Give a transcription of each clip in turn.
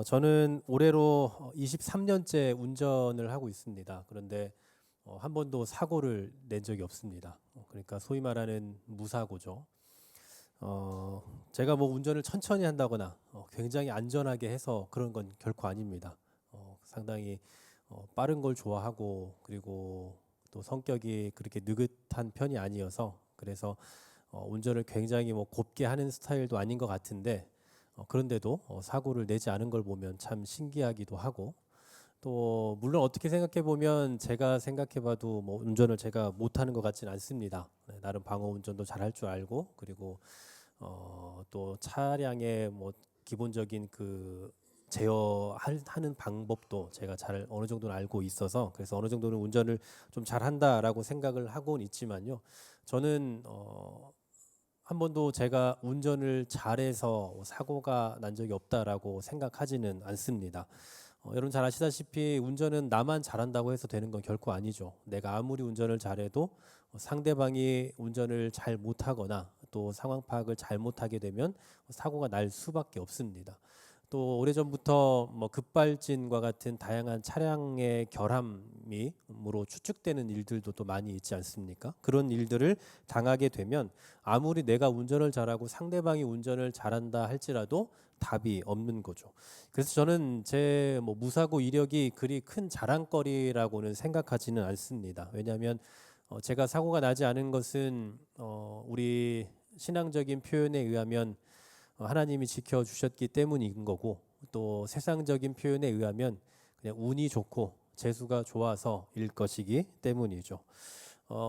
저는 올해로 23년째 운전을 하고 있습니다. 그런데 한 번도 사고를 낸 적이 없습니다. 그러니까 소위 말하는 무사고죠. 제가 뭐 운전을 천천히 한다거나 굉장히 안전하게 해서 그런 건 결코 아닙니다. 상당히 빠른 걸 좋아하고 그리고 또 성격이 그렇게 느긋한 편이 아니어서 그래서 운전을 굉장히 뭐 곱게 하는 스타일도 아닌 것 같은데 그런데도 사고를 내지 않은 걸 보면 참 신기하기도 하고 또 물론 어떻게 생각해 보면 제가 생각해 봐도 뭐 운전을 제가 못하는 것 같지는 않습니다. 네, 나름 방어 운전도 잘할 줄 알고 그리고 또 차량의 뭐 기본적인 그 제어하는 방법도 제가 잘 어느 정도는 알고 있어서 그래서 어느 정도는 운전을 좀 잘한다라고 생각을 하고는 있지만요. 저는 한 번도 제가 운전을 잘해서 사고가 난 적이 없다라고 생각하지는 않습니다. 여러분 잘 아시다시피 운전은 나만 잘한다고 해서 되는 건 결코 아니죠. 내가 아무리 운전을 잘해도 상대방이 운전을 잘 못하거나 또 상황 파악을 잘 못하게 되면 사고가 날 수밖에 없습니다. 또 오래전부터 뭐 급발진과 같은 다양한 차량의 결함으로 추측되는 일들도 또 많이 있지 않습니까? 그런 일들을 당하게 되면 아무리 내가 운전을 잘하고 상대방이 운전을 잘한다 할지라도 답이 없는 거죠. 그래서 저는 제 뭐 무사고 이력이 그리 큰 자랑거리라고는 생각하지는 않습니다. 왜냐하면 제가 사고가 나지 않은 것은 우리 신앙적인 표현에 의하면 하나님이 지켜주셨기 때문인 거고 또 세상적인 표현에 의하면 그냥 운이 좋고 재수가 좋아서일 것이기 때문이죠.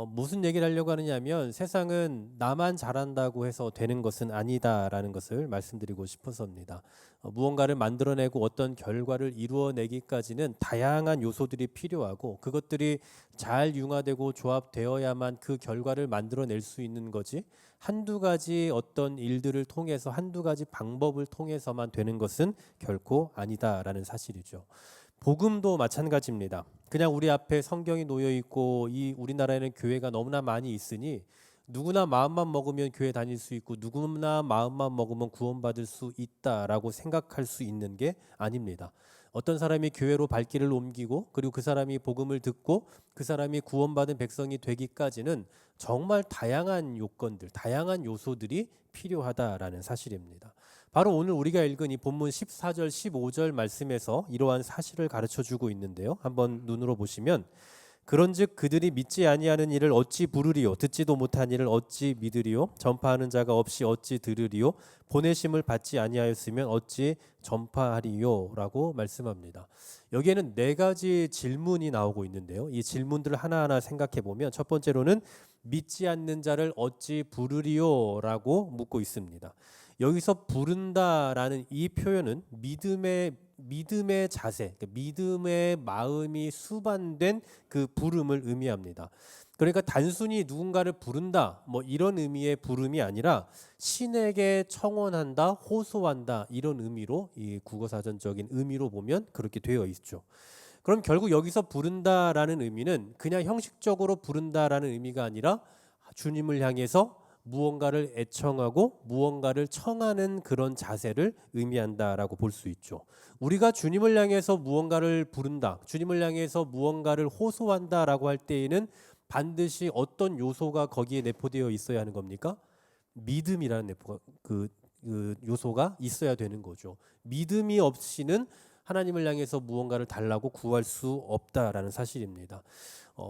무슨 얘기를 하려고 하느냐면 세상은 나만 잘한다고 해서 되는 것은 아니다라는 것을 말씀드리고 싶어서입니다. 무언가를 만들어내고 어떤 결과를 이루어내기까지는 다양한 요소들이 필요하고 그것들이 잘 융화되고 조합되어야만 그 결과를 만들어낼 수 있는 거지 한두 가지 어떤 일들을 통해서 한두 가지 방법을 통해서만 되는 것은 결코 아니다라는 사실이죠. 복음도 마찬가지입니다. 그냥 우리 앞에 성경이 놓여 있고 이 우리나라에는 교회가 너무나 많이 있으니 누구나 마음만 먹으면 교회 다닐 수 있고 누구나 마음만 먹으면 구원받을 수 있다라고 생각할 수 있는 게 아닙니다. 어떤 사람이 교회로 발길을 옮기고 그리고 그 사람이 복음을 듣고 그 사람이 구원받은 백성이 되기까지는 정말 다양한 요건들, 다양한 요소들이 필요하다라는 사실입니다. 바로 오늘 우리가 읽은 이 본문 14절, 15절 말씀에서 이러한 사실을 가르쳐 주고 있는데요. 한번 눈으로 보시면 그런즉 그들이 믿지 아니하는 일을 어찌 부르리요 듣지도 못한 일을 어찌 믿으리요 전파하는 자가 없이 어찌 들으리요 보내심을 받지 아니하였으면 어찌 전파하리요라고 말씀합니다. 여기에는 네 가지 질문이 나오고 있는데요. 이 질문들을 하나하나 생각해 보면 첫 번째로는 믿지 않는 자를 어찌 부르리요라고 묻고 있습니다. 여기서 부른다라는 이 표현은 믿음의 자세, 그러니까 믿음의 마음이 수반된 그 부름을 의미합니다. 그러니까 단순히 누군가를 부른다, 뭐 이런 의미의 부름이 아니라 신에게 청원한다, 호소한다 이런 의미로 이 국어사전적인 의미로 보면 그렇게 되어 있죠. 그럼 결국 여기서 부른다라는 의미는 그냥 형식적으로 부른다라는 의미가 아니라 주님을 향해서 무언가를 애청하고 무언가를 청하는 그런 자세를 의미한다라고 볼 수 있죠. 우리가 주님을 향해서 무언가를 부른다, 주님을 향해서 무언가를 호소한다라고 할 때에는 반드시 어떤 요소가 거기에 내포되어 있어야 하는 겁니까? 믿음이라는 그 요소가 있어야 되는 거죠. 믿음이 없이는 하나님을 향해서 무언가를 달라고 구할 수 없다라는 사실입니다.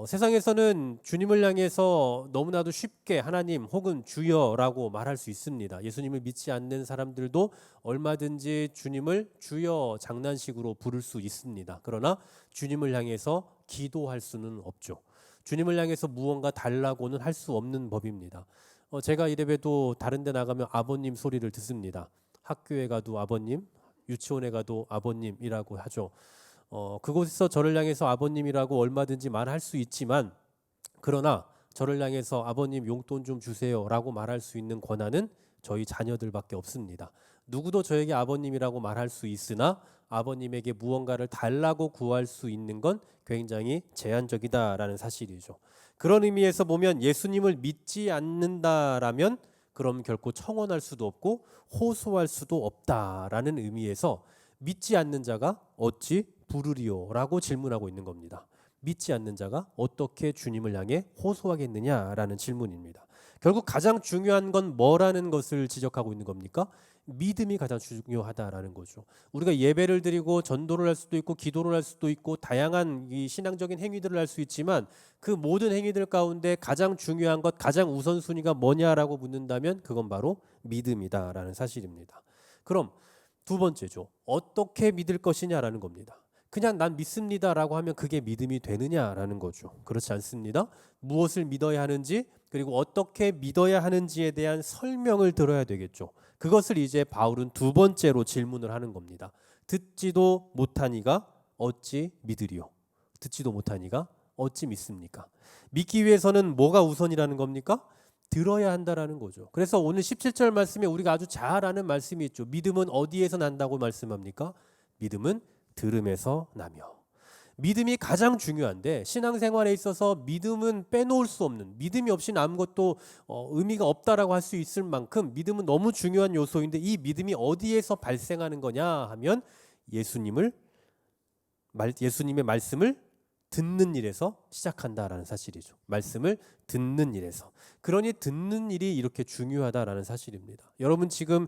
세상에서는 주님을 향해서 너무나도 쉽게 하나님 혹은 주여라고 말할 수 있습니다. 예수님을 믿지 않는 사람들도 얼마든지 주님을 주여 장난식으로 부를 수 있습니다. 그러나 주님을 향해서 기도할 수는 없죠. 주님을 향해서 무언가 달라고는 할 수 없는 법입니다. 제가 이래봬도 다른 데 나가면 아버님 소리를 듣습니다. 학교에 가도 아버님, 유치원에 가도 아버님이라고 하죠. 그곳에서 저를 향해서 아버님이라고 얼마든지 말할 수 있지만 그러나 저를 향해서 아버님 용돈 좀 주세요라고 말할 수 있는 권한은 저희 자녀들밖에 없습니다. 누구도 저에게 아버님이라고 말할 수 있으나 아버님에게 무언가를 달라고 구할 수 있는 건 굉장히 제한적이다라는 사실이죠. 그런 의미에서 보면 예수님을 믿지 않는다라면 그럼 결코 청원할 수도 없고 호소할 수도 없다라는 의미에서 믿지 않는 자가 어찌 부르리요? 라고 질문하고 있는 겁니다. 믿지 않는 자가 어떻게 주님을 향해 호소하겠느냐라는 질문입니다. 결국 가장 중요한 건 뭐라는 것을 지적하고 있는 겁니까? 믿음이 가장 중요하다라는 거죠. 우리가 예배를 드리고 전도를 할 수도 있고 기도를 할 수도 있고 다양한 이 신앙적인 행위들을 할 수 있지만 그 모든 행위들 가운데 가장 중요한 것, 가장 우선순위가 뭐냐라고 묻는다면 그건 바로 믿음이다라는 사실입니다. 그럼 두 번째죠. 어떻게 믿을 것이냐라는 겁니다. 그냥 난 믿습니다라고 하면 그게 믿음이 되느냐라는 거죠. 그렇지 않습니다. 무엇을 믿어야 하는지 그리고 어떻게 믿어야 하는지에 대한 설명을 들어야 되겠죠. 그것을 이제 바울은 두 번째로 질문을 하는 겁니다. 듣지도 못하니가 어찌 믿으리요? 듣지도 못하니가 어찌 믿습니까? 믿기 위해서는 뭐가 우선이라는 겁니까? 들어야 한다라는 거죠. 그래서 오늘 17절 말씀에 우리가 아주 잘 아는 말씀이 있죠. 믿음은 어디에서 난다고 말씀합니까? 믿음은 들음에서 나며. 믿음이 가장 중요한데 신앙생활에 있어서 믿음은 빼놓을 수 없는, 믿음이 없이는 아무것도 의미가 없다라고 할 수 있을 만큼 믿음은 너무 중요한 요소인데 이 믿음이 어디에서 발생하는 거냐 하면 예수님의 말씀을 듣는 일에서 시작한다라는 사실이죠. 말씀을 듣는 일에서. 그러니 듣는 일이 이렇게 중요하다라는 사실입니다. 여러분 지금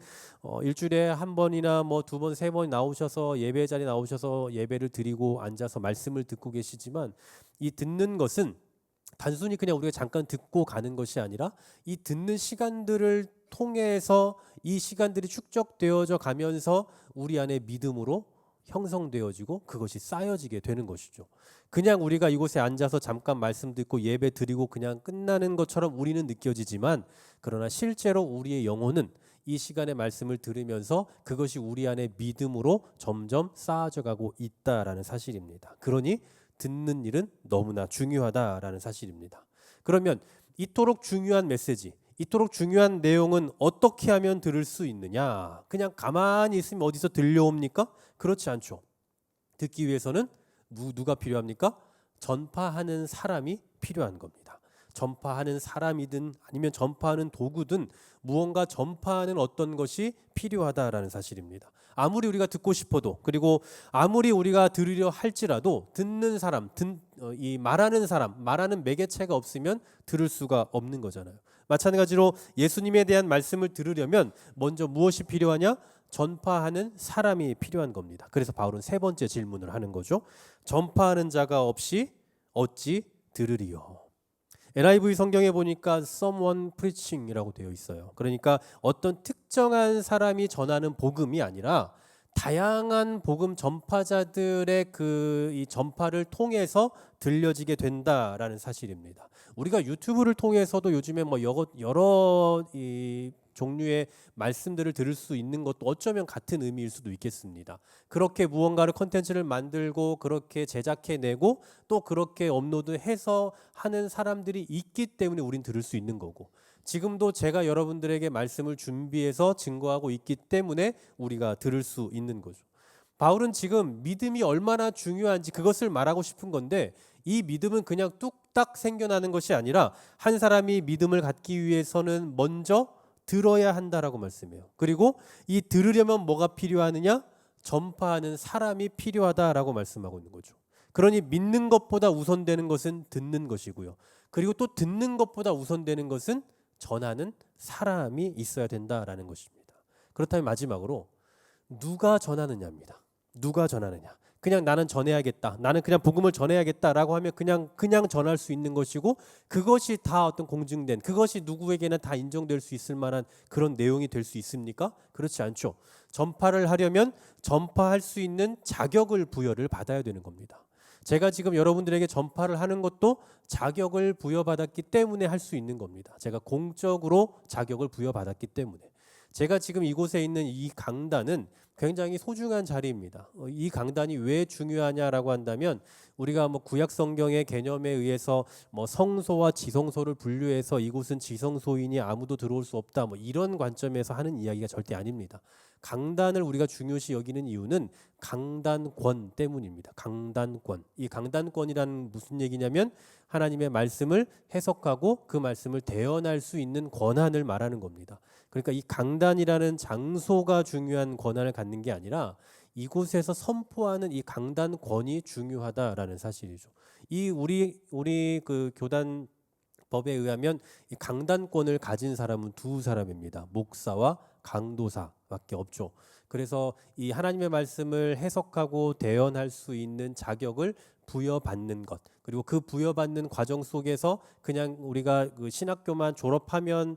일주일에 한 번이나 뭐 두 번, 세 번 나오셔서 예배 자리에 나오셔서 예배를 드리고 앉아서 말씀을 듣고 계시지만 이 듣는 것은 단순히 그냥 우리가 잠깐 듣고 가는 것이 아니라 이 듣는 시간들을 통해서 이 시간들이 축적되어져 가면서 우리 안에 믿음으로 형성되어지고 그것이 쌓여지게 되는 것이죠. 그냥 우리가 이곳에 앉아서 잠깐 말씀 듣고 예배 드리고 그냥 끝나는 것처럼 우리는 느껴지지만 그러나 실제로 우리의 영혼은 이 시간의 말씀을 들으면서 그것이 우리 안에 믿음으로 점점 쌓아져 가고 있다라는 사실입니다. 그러니 듣는 일은 너무나 중요하다라는 사실입니다. 그러면 이토록 중요한 메시지, 이토록 중요한 내용은 어떻게 하면 들을 수 있느냐? 그냥 가만히 있으면 어디서 들려옵니까? 그렇지 않죠. 듣기 위해서는 누가 필요합니까? 전파하는 사람이 필요한 겁니다. 전파하는 사람이든 아니면 전파하는 도구든 무언가 전파하는 어떤 것이 필요하다라는 사실입니다. 아무리 우리가 듣고 싶어도 그리고 아무리 우리가 들으려 할지라도 듣는 사람, 이 말하는 사람, 말하는 매개체가 없으면 들을 수가 없는 거잖아요. 마찬가지로 예수님에 대한 말씀을 들으려면 먼저 무엇이 필요하냐? 전파하는 사람이 필요한 겁니다. 그래서 바울은 세 번째 질문을 하는 거죠. 전파하는 자가 없이 어찌 들으리요? NIV 성경에 보니까 someone preaching이라고 되어 있어요. 그러니까 어떤 특정한 사람이 전하는 복음이 아니라 다양한 복음 전파자들의 이 전파를 통해서 들려지게 된다라는 사실입니다. 우리가 유튜브를 통해서도 요즘에 뭐 여러 이 종류의 말씀들을 들을 수 있는 것도 어쩌면 같은 의미일 수도 있겠습니다. 그렇게 무언가를 컨텐츠를 만들고 그렇게 제작해내고 또 그렇게 업로드해서 하는 사람들이 있기 때문에 우린 들을 수 있는 거고 지금도 제가 여러분들에게 말씀을 준비해서 증거하고 있기 때문에 우리가 들을 수 있는 거죠. 바울은 지금 믿음이 얼마나 중요한지 그것을 말하고 싶은 건데 이 믿음은 그냥 뚝딱 생겨나는 것이 아니라 한 사람이 믿음을 갖기 위해서는 먼저 들어야 한다라고 말씀해요. 그리고 이 들으려면 뭐가 필요하느냐? 전파하는 사람이 필요하다라고 말씀하고 있는 거죠. 그러니 믿는 것보다 우선되는 것은 듣는 것이고요. 그리고 또 듣는 것보다 우선되는 것은 전하는 사람이 있어야 된다라는 것입니다. 그렇다면 마지막으로 누가 전하느냐입니다. 누가 전하느냐. 그냥 나는 전해야겠다. 나는 그냥 복음을 전해야겠다라고 하면 그냥 전할 수 있는 것이고 그것이 다 어떤 공증된 그것이 누구에게나 다 인정될 수 있을 만한 그런 내용이 될 수 있습니까? 그렇지 않죠. 전파를 하려면 전파할 수 있는 자격을 부여를 받아야 되는 겁니다. 제가 지금 여러분들에게 전파를 하는 것도 자격을 부여받았기 때문에 할 수 있는 겁니다. 제가 공적으로 자격을 부여받았기 때문에. 제가 지금 이곳에 있는 이 강단은 굉장히 소중한 자리입니다. 이 강단이 왜 중요하냐라고 한다면 우리가 뭐 구약 성경의 개념에 의해서 뭐 성소와 지성소를 분류해서 이곳은 지성소이니 아무도 들어올 수 없다 뭐 이런 관점에서 하는 이야기가 절대 아닙니다. 강단을 우리가 중요시 여기는 이유는 강단권 때문입니다. 강단권. 이 강단권이란 무슨 얘기냐면 하나님의 말씀을 해석하고 그 말씀을 대언할 수 있는 권한을 말하는 겁니다. 그러니까 이 강단이라는 장소가 중요한 권한을 갖는 게 아니라 이곳에서 선포하는 이 강단권이 중요하다라는 사실이죠. 이 우리 그 교단 법에 의하면 이 강단권을 가진 사람은 두 사람입니다. 목사와 강도사밖에 없죠. 그래서 이 하나님의 말씀을 해석하고 대언할 수 있는 자격을 부여받는 것, 그리고 그 부여받는 과정 속에서 그냥 우리가 그 신학교만 졸업하면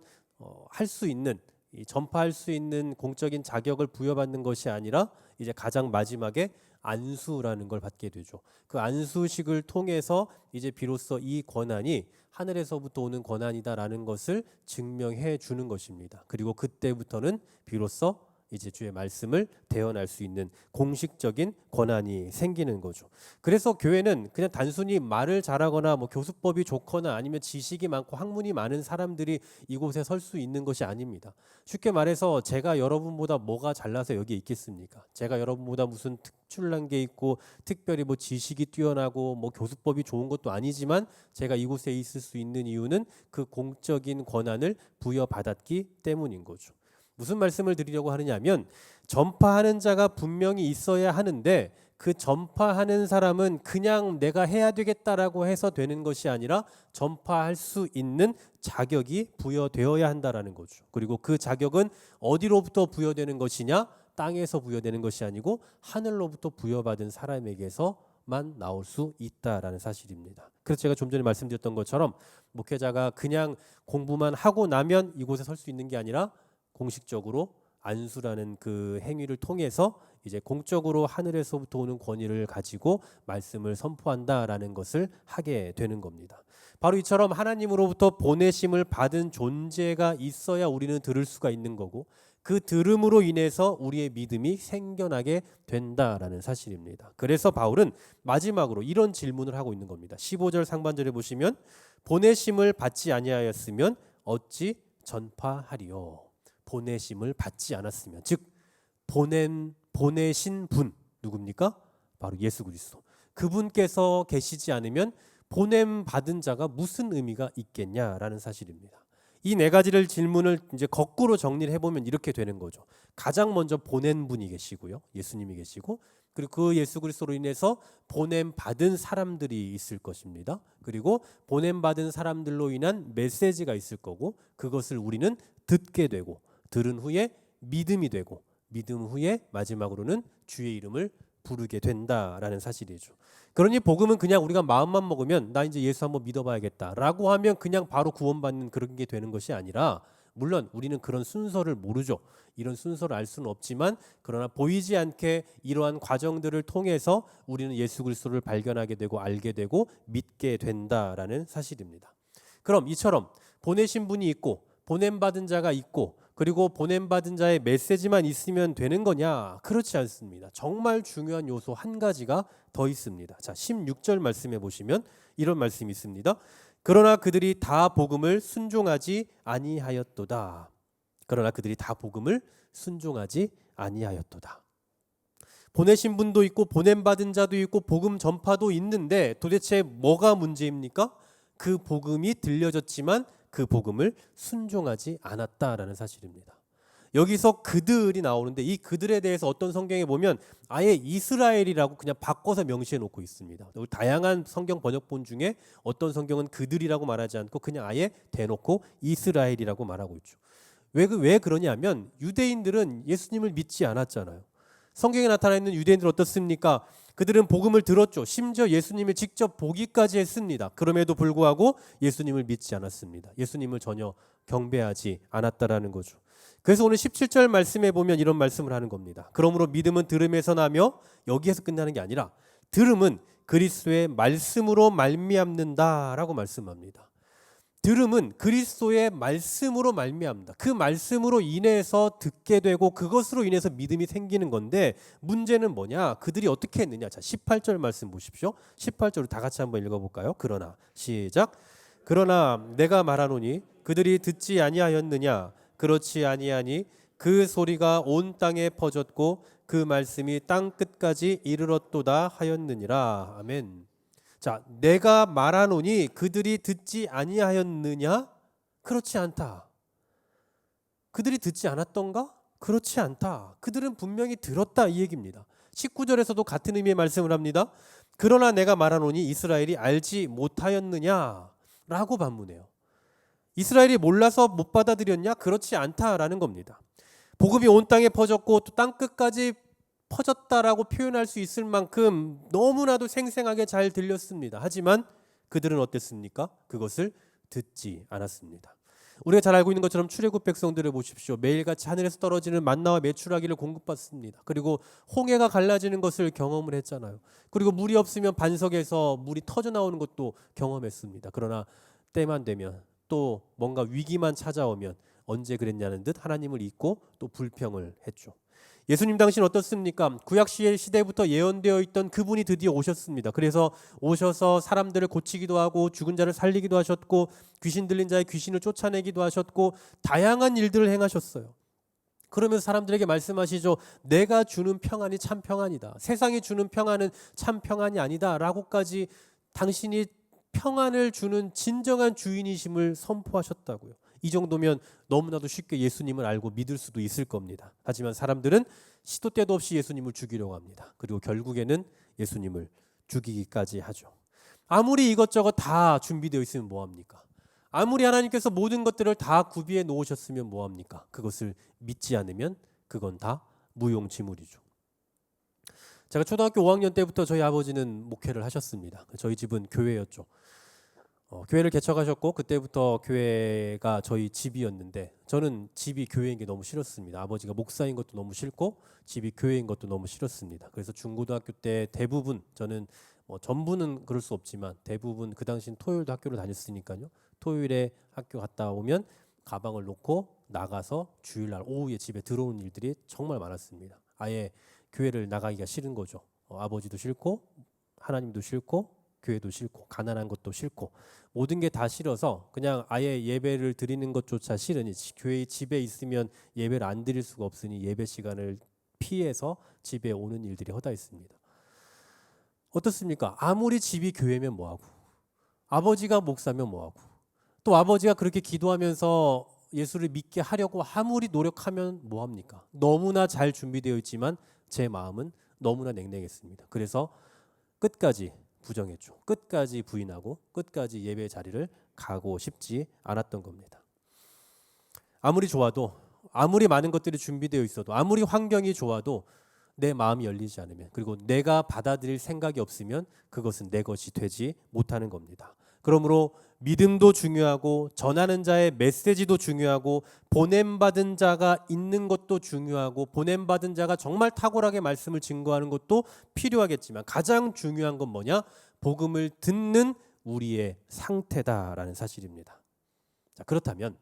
할 수 있는, 전파할 수 있는 공적인 자격을 부여받는 것이 아니라 이제 가장 마지막에 안수라는 걸 받게 되죠. 그 안수식을 통해서 이제 비로소 이 권한이 하늘에서부터 오는 권한이다라는 것을 증명해 주는 것입니다. 그리고 그때부터는 비로소 이제 주의 말씀을 대언할 수 있는 공식적인 권한이 생기는 거죠. 그래서 교회는 그냥 단순히 말을 잘하거나 뭐 교수법이 좋거나 아니면 지식이 많고 학문이 많은 사람들이 이곳에 설 수 있는 것이 아닙니다. 쉽게 말해서 제가 여러분보다 뭐가 잘나서 여기 있겠습니까? 제가 여러분보다 무슨 특출난 게 있고 특별히 뭐 지식이 뛰어나고 뭐 교수법이 좋은 것도 아니지만 제가 이곳에 있을 수 있는 이유는 그 공적인 권한을 부여받았기 때문인 거죠. 무슨 말씀을 드리려고 하느냐면 전파하는 자가 분명히 있어야 하는데 그 전파하는 사람은 그냥 내가 해야 되겠다라고 해서 되는 것이 아니라 전파할 수 있는 자격이 부여되어야 한다라는 거죠. 그리고 그 자격은 어디로부터 부여되는 것이냐? 땅에서 부여되는 것이 아니고 하늘로부터 부여받은 사람에게서만 나올 수 있다라는 사실입니다. 그래서 제가 좀 전에 말씀드렸던 것처럼 목회자가 그냥 공부만 하고 나면 이곳에 설 수 있는 게 아니라 공식적으로 안수라는 그 행위를 통해서 이제 공적으로 하늘에서부터 오는 권위를 가지고 말씀을 선포한다라는 것을 하게 되는 겁니다. 바로 이처럼 하나님으로부터 보내심을 받은 존재가 있어야 우리는 들을 수가 있는 거고 그 들음으로 인해서 우리의 믿음이 생겨나게 된다라는 사실입니다. 그래서 바울은 마지막으로 이런 질문을 하고 있는 겁니다. 15절 상반절에 보시면 보내심을 받지 아니하였으면 어찌 전파하리요. 보내심을 받지 않았으면, 즉 보내신 분 누굽니까? 바로 예수 그리스도. 그분께서 계시지 않으면 보냄 받은 자가 무슨 의미가 있겠냐라는 사실입니다. 이 네 가지를 질문을 이제 거꾸로 정리를 해보면 이렇게 되는 거죠. 가장 먼저 보낸 분이 계시고요, 예수님이 계시고, 그리고 그 예수 그리스도로 인해서 보냄 받은 사람들이 있을 것입니다. 그리고 보냄 받은 사람들로 인한 메시지가 있을 거고, 그것을 우리는 듣게 되고, 들은 후에 믿음이 되고, 믿음 후에 마지막으로는 주의 이름을 부르게 된다라는 사실이죠. 그러니 복음은 그냥 우리가 마음만 먹으면 나 이제 예수 한번 믿어봐야겠다라고 하면 그냥 바로 구원받는 그런 게 되는 것이 아니라, 물론 우리는 그런 순서를 모르죠. 이런 순서를 알 수는 없지만 그러나 보이지 않게 이러한 과정들을 통해서 우리는 예수 그리스도를 발견하게 되고 알게 되고 믿게 된다라는 사실입니다. 그럼 이처럼 보내신 분이 있고 보냄받은 자가 있고 그리고 보냄받은 자의 메시지만 있으면 되는 거냐? 그렇지 않습니다. 정말 중요한 요소 한 가지가 더 있습니다. 자, 16절 말씀해 보시면 이런 말씀이 있습니다. 그러나 그들이 다 복음을 순종하지 아니하였도다. 그러나 그들이 다 복음을 순종하지 아니하였도다. 보내신 분도 있고 보냄받은 자도 있고 복음 전파도 있는데 도대체 뭐가 문제입니까? 그 복음이 들려졌지만 그 복음을 순종하지 않았다라는 사실입니다. 여기서 그들이 나오는데 이 그들에 대해서 어떤 성경에 보면 아예 이스라엘이라고 그냥 바꿔서 명시해 놓고 있습니다. 다양한 성경 번역본 중에 어떤 성경은 그들이라고 말하지 않고 그냥 아예 대놓고 이스라엘이라고 말하고 있죠. 왜 그러냐면 유대인들은 예수님을 믿지 않았잖아요. 성경에 나타나 있는 유대인들 어떻습니까? 그들은 복음을 들었죠. 심지어 예수님을 직접 보기까지 했습니다. 그럼에도 불구하고 예수님을 믿지 않았습니다. 예수님을 전혀 경배하지 않았다라는 거죠. 그래서 오늘 17절 말씀에 보면 이런 말씀을 하는 겁니다. 그러므로 믿음은 들음에서 나며, 여기에서 끝나는 게 아니라 들음은 그리스도의 말씀으로 말미암는다라고 말씀합니다. 들음은 그리스도의 말씀으로 말미암다. 그 말씀으로 인해서 듣게 되고 그것으로 인해서 믿음이 생기는 건데, 문제는 뭐냐? 그들이 어떻게 했느냐? 자, 18절 말씀 보십시오. 18절을 다 같이 한번 읽어볼까요? 그러나 시작. 그러나 내가 말하노니 그들이 듣지 아니하였느냐? 그렇지 아니하니 그 소리가 온 땅에 퍼졌고 그 말씀이 땅 끝까지 이르렀도다 하였느니라. 아멘. 자, 내가 말하노니 그들이 듣지 아니하였느냐? 그렇지 않다. 그들이 듣지 않았던가? 그렇지 않다. 그들은 분명히 들었다, 이 얘기입니다. 19절에서도 같은 의미의 말씀을 합니다. 그러나 내가 말하노니 이스라엘이 알지 못하였느냐라고 반문해요. 이스라엘이 몰라서 못 받아들였냐? 그렇지 않다라는 겁니다. 복음이 온 땅에 퍼졌고 또 땅끝까지 퍼졌다라고 표현할 수 있을 만큼 너무나도 생생하게 잘 들렸습니다. 하지만 그들은 어땠습니까? 그것을 듣지 않았습니다. 우리가 잘 알고 있는 것처럼 출애굽 백성들을 보십시오. 매일같이 하늘에서 떨어지는 만나와 메추라기를 공급받습니다. 그리고 홍해가 갈라지는 것을 경험을 했잖아요. 그리고 물이 없으면 반석에서 물이 터져 나오는 것도 경험했습니다. 그러나 때만 되면 또 뭔가 위기만 찾아오면 언제 그랬냐는 듯 하나님을 잊고 또 불평을 했죠. 예수님 당시는 어떻습니까? 구약 시대부터 예언되어 있던 그분이 드디어 오셨습니다. 그래서 오셔서 사람들을 고치기도 하고 죽은 자를 살리기도 하셨고 귀신 들린 자의 귀신을 쫓아내기도 하셨고 다양한 일들을 행하셨어요. 그러면서 사람들에게 말씀하시죠. 내가 주는 평안이 참 평안이다. 세상이 주는 평안은 참 평안이 아니다 라고까지 당신이 평안을 주는 진정한 주인이심을 선포하셨다고요. 이 정도면 너무나도 쉽게 예수님을 알고 믿을 수도 있을 겁니다. 하지만 사람들은 시도 때도 없이 예수님을 죽이려고 합니다. 그리고 결국에는 예수님을 죽이기까지 하죠. 아무리 이것저것 다 준비되어 있으면 뭐합니까? 아무리 하나님께서 모든 것들을 다 구비해 놓으셨으면 뭐합니까? 그것을 믿지 않으면 그건 다 무용지물이죠. 제가 초등학교 5학년 때부터 저희 아버지는 목회를 하셨습니다. 저희 집은 교회였죠. 교회를 개척하셨고 그때부터 교회가 저희 집이었는데 저는 집이 교회인 게 너무 싫었습니다. 아버지가 목사인 것도 너무 싫고 집이 교회인 것도 너무 싫었습니다. 그래서 중고등학교 때 대부분 저는 전부는 그럴 수 없지만 대부분 그 당시엔 토요일도 학교를 다녔으니까요. 토요일에 학교 갔다 오면 가방을 놓고 나가서 주일날 오후에 집에 들어오는 일들이 정말 많았습니다. 아예 교회를 나가기가 싫은 거죠. 아버지도 싫고 하나님도 싫고 교회도 싫고 가난한 것도 싫고 모든 게 다 싫어서 그냥 아예 예배를 드리는 것조차 싫으니 교회 집에 있으면 예배를 안 드릴 수가 없으니 예배 시간을 피해서 집에 오는 일들이 허다했습니다. 어떻습니까? 아무리 집이 교회면 뭐하고 아버지가 목사면 뭐하고 또 아버지가 그렇게 기도하면서 예수를 믿게 하려고 아무리 노력하면 뭐합니까? 너무나 잘 준비되어 있지만 제 마음은 너무나 냉랭했습니다. 그래서 끝까지 부정했죠. 끝까지 부인하고 끝까지 예배 자리를 가고 싶지 않았던 겁니다. 아무리 좋아도 아무리 많은 것들이 준비되어 있어도 아무리 환경이 좋아도 내 마음이 열리지 않으면 그리고 내가 받아들일 생각이 없으면 그것은 내 것이 되지 못하는 겁니다. 그러므로 믿음도 중요하고 전하는 자의 메시지도 중요하고 보냄받은 자가 있는 것도 중요하고 보냄받은 자가 정말 탁월하게 말씀을 증거하는 것도 필요하겠지만 가장 중요한 건 뭐냐? 복음을 듣는 우리의 상태다라는 사실입니다. 자, 그렇다면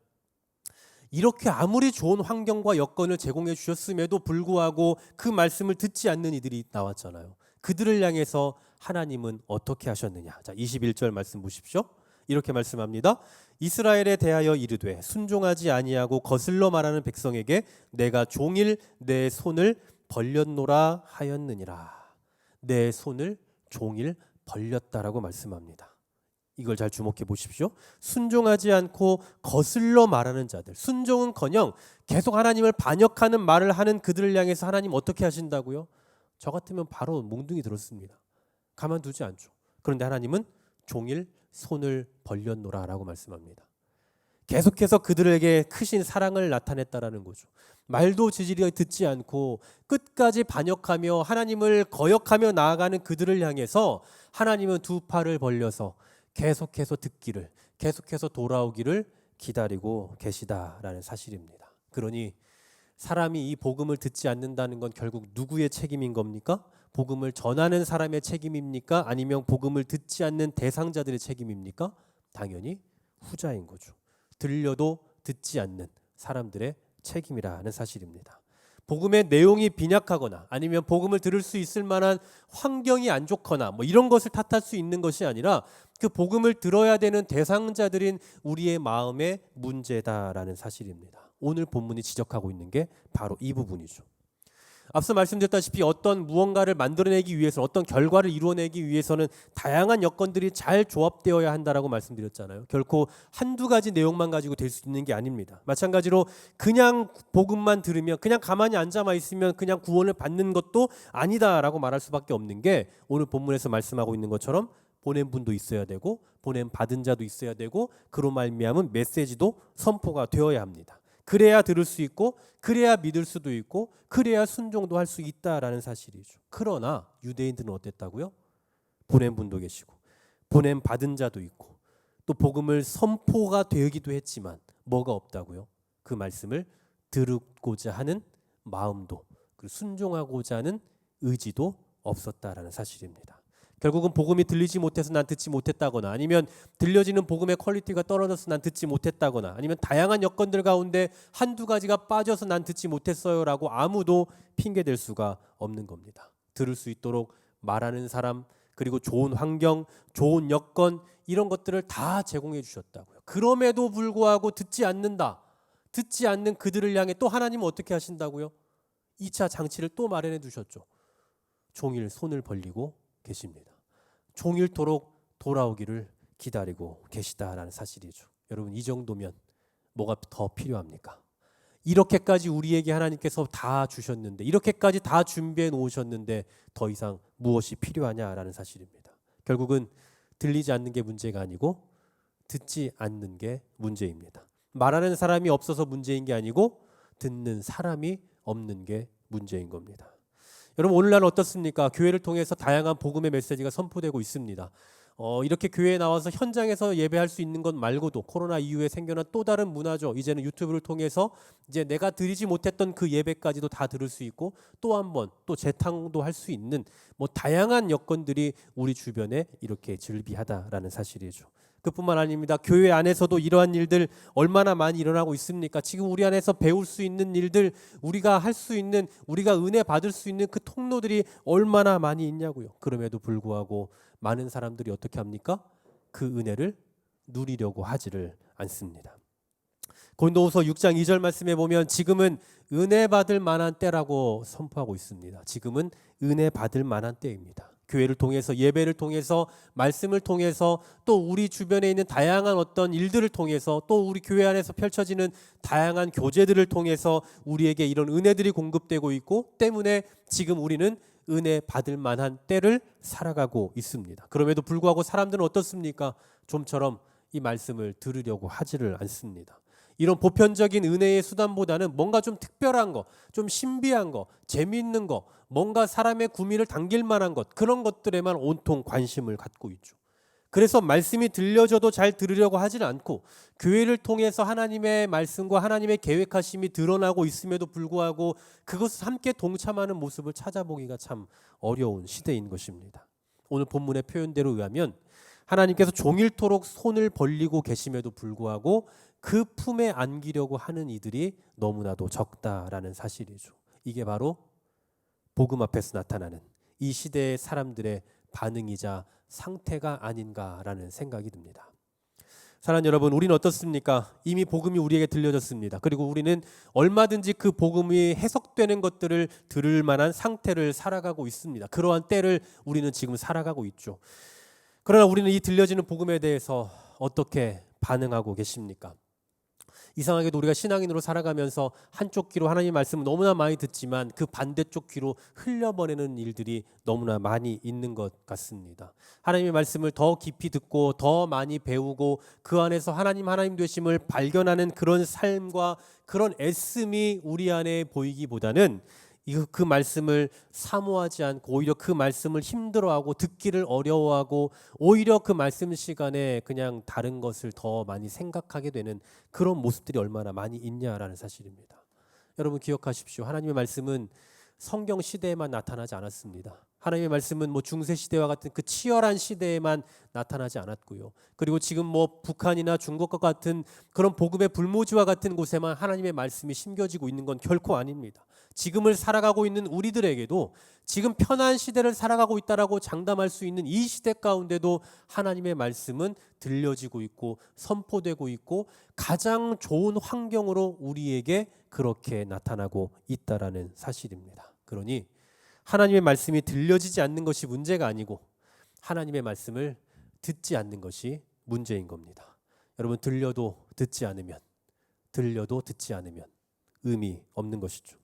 이렇게 아무리 좋은 환경과 여건을 제공해 주셨음에도 불구하고 그 말씀을 듣지 않는 이들이 나왔잖아요. 그들을 향해서 하나님은 어떻게 하셨느냐? 자, 21절 말씀 보십시오. 이렇게 말씀합니다. 이스라엘에 대하여 이르되 순종하지 아니하고 거슬러 말하는 백성에게 내가 종일 내 손을 벌렸노라 하였느니라. 내 손을 종일 벌렸다라고 말씀합니다. 이걸 잘 주목해 보십시오. 순종하지 않고 거슬러 말하는 자들. 순종은커녕 계속 하나님을 반역하는 말을 하는 그들을 향해서 하나님 어떻게 하신다고요? 저 같으면 바로 몽둥이 들었습니다. 가만두지 않죠. 그런데 하나님은 종일 손을 벌렸노라라고 말씀합니다. 계속해서 그들에게 크신 사랑을 나타냈다라는 거죠. 말도 지지리 듣지 않고 끝까지 반역하며 하나님을 거역하며 나아가는 그들을 향해서 하나님은 두 팔을 벌려서 계속해서 듣기를, 계속해서 돌아오기를 기다리고 계시다라는 사실입니다. 그러니 사람이 이 복음을 듣지 않는다는 건 결국 누구의 책임인 겁니까? 복음을 전하는 사람의 책임입니까? 아니면 복음을 듣지 않는 대상자들의 책임입니까? 당연히 후자인 거죠. 들려도 듣지 않는 사람들의 책임이라는 사실입니다. 복음의 내용이 빈약하거나 아니면 복음을 들을 수 있을 만한 환경이 안 좋거나 이런 것을 탓할 수 있는 것이 아니라 그 복음을 들어야 되는 대상자들인 우리의 마음의 문제다라는 사실입니다. 오늘 본문이 지적하고 있는 게 바로 이 부분이죠. 앞서 말씀드렸다시피 어떤 무언가를 만들어내기 위해서 어떤 결과를 이루어내기 위해서는 다양한 여건들이 잘 조합되어야 한다라고 말씀드렸잖아요. 결코 한두 가지 내용만 가지고 될 수 있는 게 아닙니다. 마찬가지로 그냥 복음만 들으면 그냥 가만히 앉아만 있으면 그냥 구원을 받는 것도 아니다라고 말할 수밖에 없는 게 오늘 본문에서 말씀하고 있는 것처럼 보낸 분도 있어야 되고 보냄 받은 자도 있어야 되고 그로 말미암은 메시지도 선포가 되어야 합니다. 그래야 들을 수 있고 그래야 믿을 수도 있고 그래야 순종도 할 수 있다라는 사실이죠. 그러나 유대인들은 어땠다고요? 보낸 분도 계시고 보냄 받은 자도 있고 또 복음을 선포가 되기도 했지만 뭐가 없다고요? 그 말씀을 들고자 하는 마음도 그리고 순종하고자 하는 의지도 없었다라는 사실입니다. 결국은 복음이 들리지 못해서 난 듣지 못했다거나 아니면 들려지는 복음의 퀄리티가 떨어져서 난 듣지 못했다거나 아니면 다양한 여건들 가운데 한두 가지가 빠져서 난 듣지 못했어요라고 아무도 핑계댈 수가 없는 겁니다. 들을 수 있도록 말하는 사람 그리고 좋은 환경, 좋은 여건 이런 것들을 다 제공해 주셨다고요. 그럼에도 불구하고 듣지 않는다. 듣지 않는 그들을 향해 또 하나님은 어떻게 하신다고요? 2차 장치를 또 마련해 두셨죠. 종일 손을 벌리고 계십니다. 종일토록 돌아오기를 기다리고 계시다라는 사실이죠. 여러분 이 정도면 뭐가 더 필요합니까? 이렇게까지 우리에게 하나님께서 다 주셨는데 이렇게까지 다 준비해 놓으셨는데 더 이상 무엇이 필요하냐라는 사실입니다. 결국은 들리지 않는 게 문제가 아니고 듣지 않는 게 문제입니다. 말하는 사람이 없어서 문제인 게 아니고 듣는 사람이 없는 게 문제인 겁니다. 여러분 오늘날 어떻습니까? 교회를 통해서 다양한 복음의 메시지가 선포되고 있습니다. 이렇게 교회에 나와서 현장에서 예배할 수 있는 것 말고도 코로나 이후에 생겨난 또 다른 문화죠. 이제는 유튜브를 통해서 이제 내가 드리지 못했던 그 예배까지도 다 들을 수 있고 또 한 번 또 재탕도 할 수 있는 뭐 다양한 여건들이 우리 주변에 이렇게 즐비하다라는 사실이죠. 그뿐만 아닙니다. 교회 안에서도 이러한 일들 얼마나 많이 일어나고 있습니까? 지금 우리 안에서 배울 수 있는 일들, 우리가 할 수 있는, 우리가 은혜 받을 수 있는 그 통로들이 얼마나 많이 있냐고요. 그럼에도 불구하고 많은 사람들이 어떻게 합니까? 그 은혜를 누리려고 하지를 않습니다. 고린도후서 6장 2절 말씀에 보면 지금은 은혜 받을 만한 때라고 선포하고 있습니다. 지금은 은혜 받을 만한 때입니다. 교회를 통해서 예배를 통해서 말씀을 통해서 또 우리 주변에 있는 다양한 어떤 일들을 통해서 또 우리 교회 안에서 펼쳐지는 다양한 교제들을 통해서 우리에게 이런 은혜들이 공급되고 있고 때문에 지금 우리는 은혜 받을 만한 때를 살아가고 있습니다. 그럼에도 불구하고 사람들은 어떻습니까? 좀처럼 이 말씀을 들으려고 하지를 않습니다. 이런 보편적인 은혜의 수단보다는 뭔가 좀 특별한 거, 좀 신비한 거, 재미있는 거, 뭔가 사람의 구미를 당길 만한 것, 그런 것들에만 온통 관심을 갖고 있죠. 그래서 말씀이 들려져도 잘 들으려고 하지는 않고 교회를 통해서 하나님의 말씀과 하나님의 계획하심이 드러나고 있음에도 불구하고 그것을 함께 동참하는 모습을 찾아보기가 참 어려운 시대인 것입니다. 오늘 본문의 표현대로 의하면 하나님께서 종일토록 손을 벌리고 계심에도 불구하고 그 품에 안기려고 하는 이들이 너무나도 적다라는 사실이죠. 이게 바로 복음 앞에서 나타나는 이 시대의 사람들의 반응이자 상태가 아닌가라는 생각이 듭니다. 사랑하는 여러분, 우리는 어떻습니까? 이미 복음이 우리에게 들려졌습니다. 그리고 우리는 얼마든지 그 복음이 해석되는 것들을 들을 만한 상태를 살아가고 있습니다. 그러한 때를 우리는 지금 살아가고 있죠. 그러나 우리는 이 들려지는 복음에 대해서 어떻게 반응하고 계십니까? 이상하게도 우리가 신앙인으로 살아가면서 한쪽 귀로 하나님의 말씀을 너무나 많이 듣지만 그 반대쪽 귀로 흘려보내는 일들이 너무나 많이 있는 것 같습니다. 하나님의 말씀을 더 깊이 듣고 더 많이 배우고 그 안에서 하나님 되심을 발견하는 그런 삶과 그런 애씀이 우리 안에 보이기보다는 그 말씀을 사모하지 않고 오히려 그 말씀을 힘들어하고 듣기를 어려워하고 오히려 그 말씀 시간에 그냥 다른 것을 더 많이 생각하게 되는 그런 모습들이 얼마나 많이 있냐라는 사실입니다. 여러분 기억하십시오. 하나님의 말씀은 성경 시대에만 나타나지 않았습니다. 하나님의 말씀은 중세 시대와 같은 그 치열한 시대에만 나타나지 않았고요. 그리고 지금 북한이나 중국과 같은 그런 복음의 불모지와 같은 곳에만 하나님의 말씀이 심겨지고 있는 건 결코 아닙니다. 지금을 살아가고 있는 우리들에게도 지금 편한 시대를 살아가고 있다라고 장담할 수 있는 이 시대 가운데도 하나님의 말씀은 들려지고 있고 선포되고 있고 가장 좋은 환경으로 우리에게 그렇게 나타나고 있다라는 사실입니다. 그러니 하나님의 말씀이 들려지지 않는 것이 문제가 아니고 하나님의 말씀을 듣지 않는 것이 문제인 겁니다. 여러분, 들려도 듣지 않으면 의미 없는 것이죠.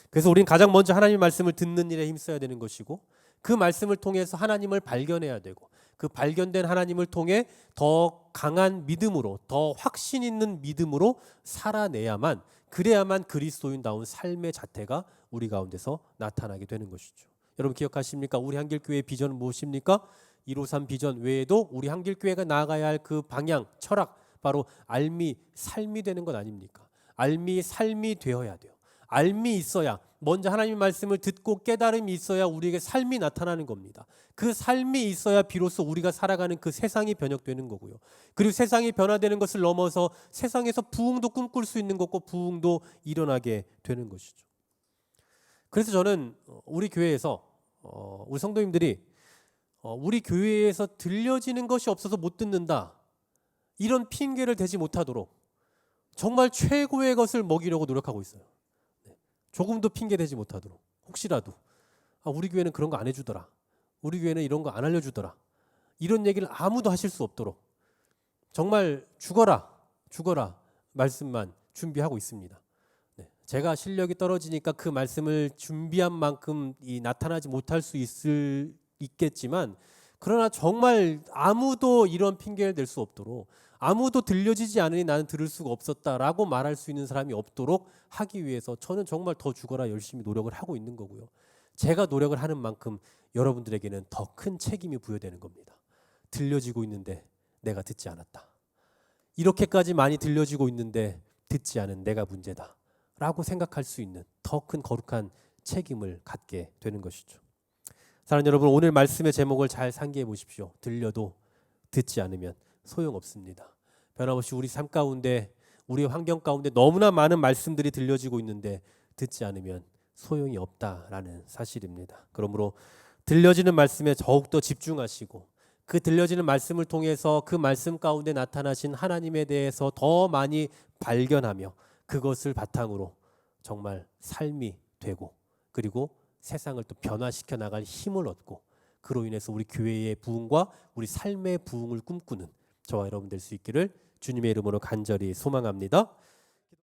그래서 우리는 가장 먼저 하나님의 말씀을 듣는 일에 힘써야 되는 것이고, 그 말씀을 통해서 하나님을 발견해야 되고, 그 발견된 하나님을 통해 더 강한 믿음으로, 더 확신 있는 믿음으로 살아내야만, 그래야만 그리스도인다운 삶의 자태가 우리 가운데서 나타나게 되는 것이죠. 여러분 기억하십니까? 우리 한길교회의 비전은 무엇입니까? 153 비전 외에도 우리 한길교회가 나아가야 할 그 방향, 철학, 바로 알미, 삶이 되는 것 아닙니까? 알미, 삶이 되어야 돼요. 알미 있어야, 먼저 하나님의 말씀을 듣고 깨달음이 있어야 우리에게 삶이 나타나는 겁니다. 그 삶이 있어야 비로소 우리가 살아가는 그 세상이 변혁되는 거고요. 그리고 세상이 변화되는 것을 넘어서 세상에서 부흥도 꿈꿀 수 있는 것고 부흥도 일어나게 되는 것이죠. 그래서 저는 우리 교회에서 우리 성도님들이 우리 교회에서 들려지는 것이 없어서 못 듣는다, 이런 핑계를 대지 못하도록 정말 최고의 것을 먹이려고 노력하고 있어요. 조금도 핑계 대지 못하도록. 혹시라도 우리 교회는 그런 거 안 해주더라, 우리 교회는 이런 거 안 알려주더라, 이런 얘기를 아무도 하실 수 없도록 정말 죽어라 말씀만 준비하고 있습니다. 제가 실력이 떨어지니까 그 말씀을 준비한 만큼 나타나지 못할 수 있겠지만, 그러나 정말 아무도 이런 핑계를 댈 수 없도록, 아무도 들려지지 않으니 나는 들을 수가 없었다라고 말할 수 있는 사람이 없도록 하기 위해서 저는 정말 더 죽어라 열심히 노력을 하고 있는 거고요. 제가 노력을 하는 만큼 여러분들에게는 더 큰 책임이 부여되는 겁니다. 들려지고 있는데 내가 듣지 않았다, 이렇게까지 많이 들려지고 있는데 듣지 않은 내가 문제다 라고 생각할 수 있는 더 큰 거룩한 책임을 갖게 되는 것이죠. 사랑하는 여러분, 오늘 말씀의 제목을 잘 상기해 보십시오. 들려도 듣지 않으면 소용없습니다. 변함없이 우리 삶 가운데, 우리 환경 가운데 너무나 많은 말씀들이 들려지고 있는데 듣지 않으면 소용이 없다라는 사실입니다. 그러므로 들려지는 말씀에 더욱더 집중하시고, 그 들려지는 말씀을 통해서 그 말씀 가운데 나타나신 하나님에 대해서 더 많이 발견하며 그것을 바탕으로 정말 삶이 되고, 그리고 세상을 또 변화시켜 나갈 힘을 얻고, 그로 인해서 우리 교회의 부흥과 우리 삶의 부흥을 꿈꾸는 저와 여러분 될 수 있기를 주님의 이름으로 간절히 소망합니다.